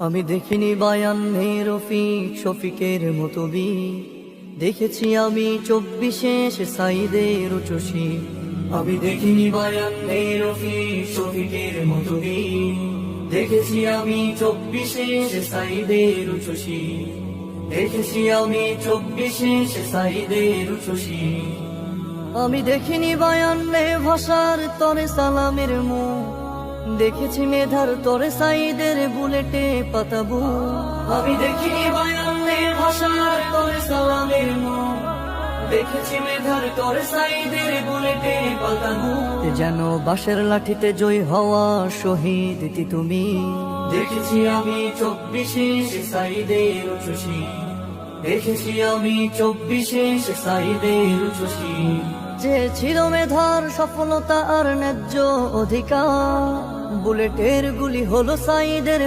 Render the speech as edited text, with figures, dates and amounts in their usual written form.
আমি দেখিনি বায়ান্নে রফিক শফিকের মতো বীর, দেখেছি আমি 24-এ সে সাইদের উচ্চশী। আমি দেখিনি বায়ান্নে রফিক শফিকের মতো বীর, দেখেছি আমি 24-এ সে সাইদের উচ্চশী। দেখেছি আমি 24-এ সে সাইদের উচ্চশী। আমি দেখিনি বায়ান্নে ভাষার তরে সালামের মুখ, দেখেছি মেধার তরে সাইদের বুলেটে পাতাবু। আমি দেখিনি বায়ান্নে ভাষার তরে সালামের মুখ, দেখেছি মেধার তরে সাইদের বুলেটে পাতাবু। যেন বাঁশের লাঠিতে জয় হওয়া শহীদ তুমি, দেখেছি আমি 24-এ সে সাইদের উচ্চশী। দেখেছি আমি 24-এ সে সাইদের উচ্চশী। যে ছিল মেধার সফলতা আর ন্যায্য অধিকার, বুলেটের গুলি হলো সাইদের